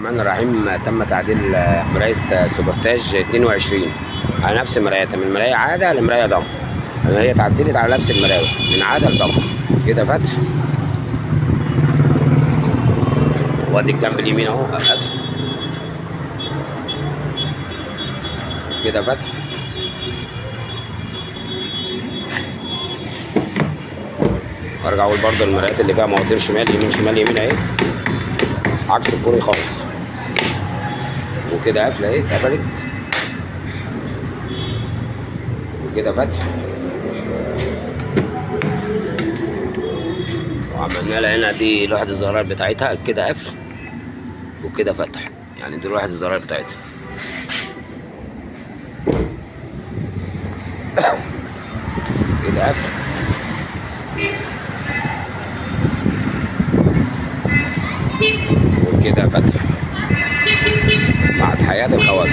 الرحمن الرحيم. تم تعديل مراية سوبرتاج 22 على نفس المراية، من مراية عادة لمراية ضم. هي اتعدلت على نفس المراية من عادة لضم. كده فتح، وادي الجنب اليمين اهو قفل. كده فتح، وارجع اقول برضه المرايات اللي فيها مواتير شمال يمين شمال يمين اهي، عكس الكوري خالص. وكده قافله اهي، اتقفلت. وكده فتح، وعملنا لها هنا دي لوحة الزرار بتاعتها. كده قفل وكده فتح، يعني دي لوحة الزرار بتاعتها. كده قفل وكده فتح مع حياة الخواجة.